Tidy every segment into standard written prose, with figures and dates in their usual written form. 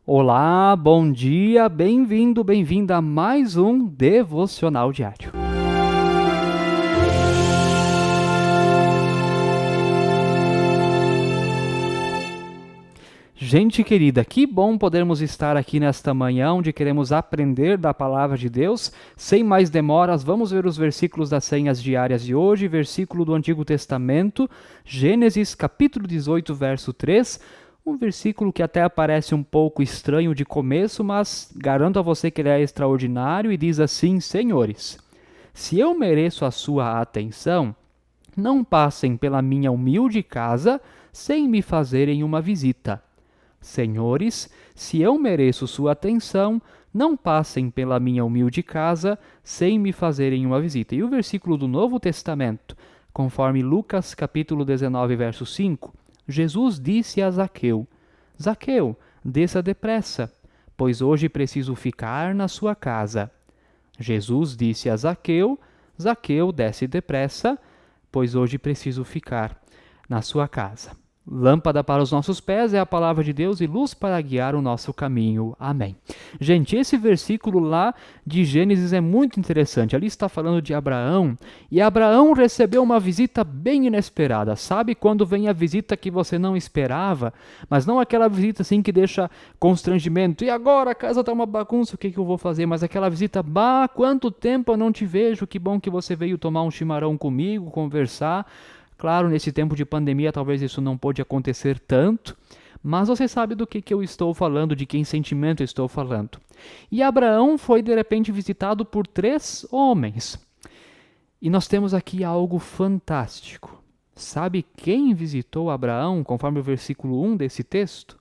Olá, bom dia, bem-vindo, bem-vinda a mais um Devocional Diário. Gente querida, que bom podermos estar aqui nesta manhã onde queremos aprender da Palavra de Deus. Sem mais demoras, vamos ver os versículos das senhas diárias de hoje, versículo do Antigo Testamento, Gênesis capítulo 18, verso 3. Um versículo que até parece um pouco estranho de começo, mas garanto a você que ele é extraordinário e diz assim: Senhores, se eu mereço a sua atenção, não passem pela minha humilde casa sem me fazerem uma visita. Senhores, se eu mereço sua atenção, não passem pela minha humilde casa sem me fazerem uma visita. E o versículo do Novo Testamento, conforme Lucas capítulo 19, verso 5, Jesus disse a Zaqueu: Zaqueu, desça depressa, pois hoje preciso ficar na sua casa. Jesus disse a Zaqueu: Zaqueu, desce depressa, pois hoje preciso ficar na sua casa. Lâmpada para os nossos pés é a palavra de Deus e luz para guiar o nosso caminho. Amém. Gente, esse versículo lá de Gênesis é muito interessante. Ali está falando de Abraão, e Abraão recebeu uma visita bem inesperada. Sabe quando vem a visita que você não esperava, mas não aquela visita assim que deixa constrangimento. E agora a casa está uma bagunça, o que eu vou fazer? Mas aquela visita, bah, quanto tempo eu não te vejo, que bom que você veio tomar um chimarrão comigo, conversar. Claro, nesse tempo de pandemia talvez isso não pôde acontecer tanto, mas você sabe do que eu estou falando, de que sentimento eu estou falando. E Abraão foi de repente visitado por 3 homens. E nós temos aqui algo fantástico. Sabe quem visitou Abraão, conforme o versículo 1 desse texto?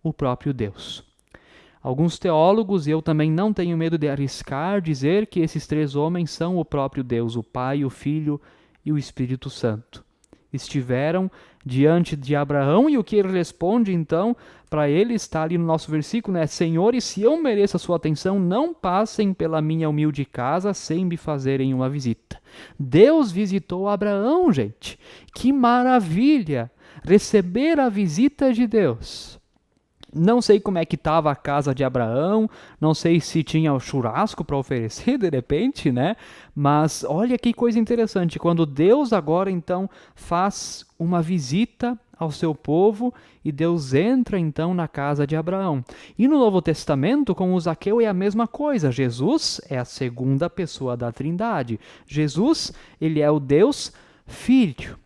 O próprio Deus. Alguns teólogos, e eu também não tenho medo de arriscar, dizer que esses 3 homens são o próprio Deus, o Pai, o Filho e o Espírito Santo. Estiveram diante de Abraão e o que ele responde então para ele está ali no nosso versículo, né? Senhores, se eu mereço a sua atenção, não passem pela minha humilde casa sem me fazerem uma visita. Deus visitou Abraão, gente. Que maravilha! Receber a visita de Deus. Não sei como é que estava a casa de Abraão, não sei se tinha o churrasco para oferecer de repente, né? Mas olha que coisa interessante, quando Deus agora então faz uma visita ao seu povo e Deus entra então na casa de Abraão. E no Novo Testamento, com o Zaqueu é a mesma coisa. Jesus é a segunda pessoa da Trindade. Jesus, ele é o Deus Filho.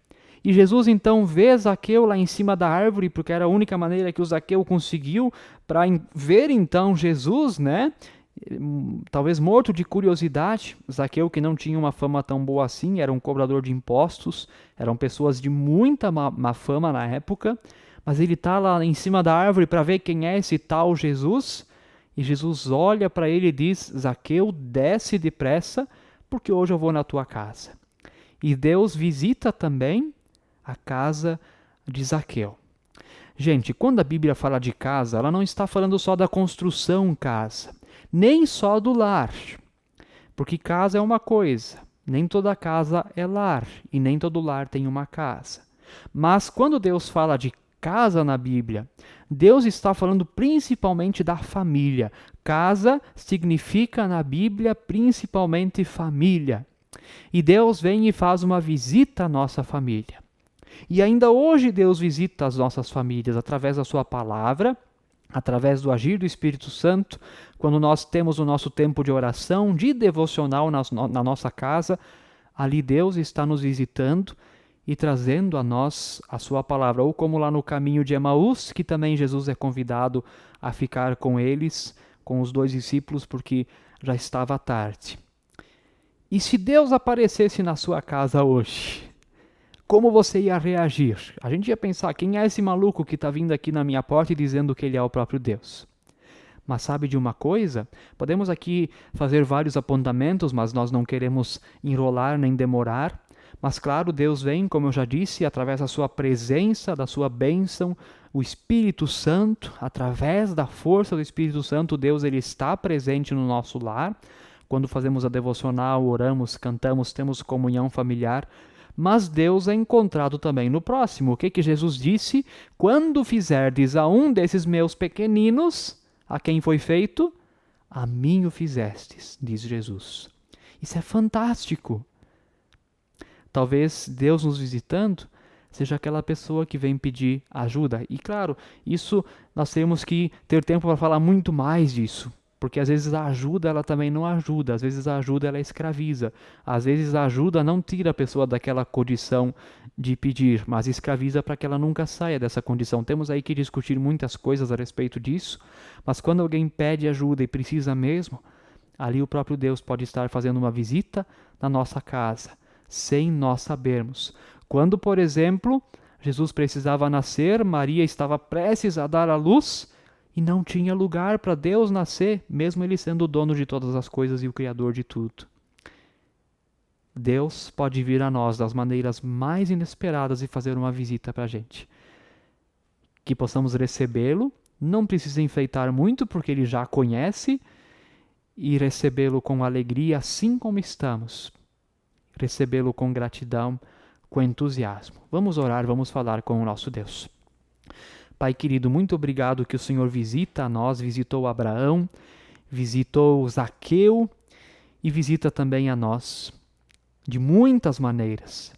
E Jesus então vê Zaqueu lá em cima da árvore, porque era a única maneira que o Zaqueu conseguiu para ver então Jesus, né? Talvez morto de curiosidade. Zaqueu, que não tinha uma fama tão boa assim, era um cobrador de impostos, eram pessoas de muita má fama na época, mas ele está lá em cima da árvore para ver quem é esse tal Jesus, e Jesus olha para ele e diz: Zaqueu, desce depressa, porque hoje eu vou na tua casa. E Deus visita também a casa de Zaqueu. Gente, quando a Bíblia fala de casa, ela não está falando só da construção casa, nem só do lar, porque casa é uma coisa, nem toda casa é lar, e nem todo lar tem uma casa. Mas quando Deus fala de casa na Bíblia, Deus está falando principalmente da família. Casa significa na Bíblia principalmente família. E Deus vem e faz uma visita à nossa família. E ainda hoje Deus visita as nossas famílias através da sua palavra, através do agir do Espírito Santo, quando nós temos o nosso tempo de oração, de devocional na nossa casa, ali Deus está nos visitando e trazendo a nós a sua palavra. Ou como lá no caminho de Emaús, que também Jesus é convidado a ficar com eles, com os 2 discípulos, porque já estava tarde. E se Deus aparecesse na sua casa hoje, como você ia reagir? A gente ia pensar, quem é esse maluco que está vindo aqui na minha porta e dizendo que ele é o próprio Deus? Mas sabe de uma coisa? Podemos aqui fazer vários apontamentos, mas nós não queremos enrolar nem demorar. Mas claro, Deus vem, como eu já disse, através da sua presença, da sua bênção, o Espírito Santo, através da força do Espírito Santo, Deus ele está presente no nosso lar. Quando fazemos a devocional, oramos, cantamos, temos comunhão familiar, mas Deus é encontrado também no próximo. O que Jesus disse? Quando fizerdes a um desses meus pequeninos, a quem foi feito? A mim o fizestes, diz Jesus. Isso é fantástico. Talvez Deus nos visitando seja aquela pessoa que vem pedir ajuda. E claro, isso nós temos que ter tempo para falar muito mais disso. Porque às vezes a ajuda ela também não ajuda, às vezes a ajuda ela escraviza, às vezes a ajuda não tira a pessoa daquela condição de pedir, mas escraviza para que ela nunca saia dessa condição. Temos aí que discutir muitas coisas a respeito disso, mas quando alguém pede ajuda e precisa mesmo, ali o próprio Deus pode estar fazendo uma visita na nossa casa, sem nós sabermos. Quando, por exemplo, Jesus precisava nascer, Maria estava prestes a dar à luz, e não tinha lugar para Deus nascer, mesmo Ele sendo o dono de todas as coisas e o Criador de tudo. Deus pode vir a nós das maneiras mais inesperadas e fazer uma visita para a gente. Que possamos recebê-lo, não precisa enfeitar muito, porque Ele já conhece, e recebê-lo com alegria, assim como estamos. Recebê-lo com gratidão, com entusiasmo. Vamos orar, vamos falar com o nosso Deus. Pai querido, muito obrigado que o Senhor visita a nós, visitou Abraão, visitou Zaqueu e visita também a nós, de muitas maneiras.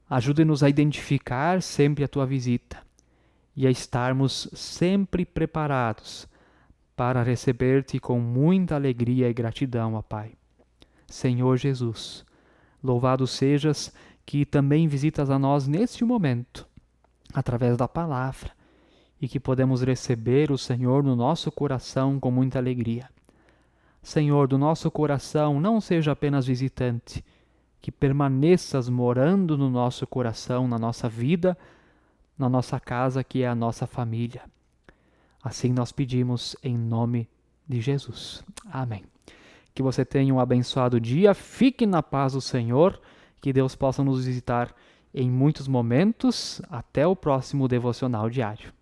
Ajude-nos a identificar sempre a Tua visita e a estarmos sempre preparados para receber-Te com muita alegria e gratidão, ó Pai. Senhor Jesus, louvado sejas que também visitas a nós neste momento, através da palavra, e que podemos receber o Senhor no nosso coração com muita alegria. Senhor, do nosso coração não seja apenas visitante, que permaneças morando no nosso coração, na nossa vida, na nossa casa, que é a nossa família. Assim nós pedimos em nome de Jesus. Amém. Que você tenha um abençoado dia, fique na paz do Senhor, que Deus possa nos visitar em muitos momentos. Até o próximo devocional diário.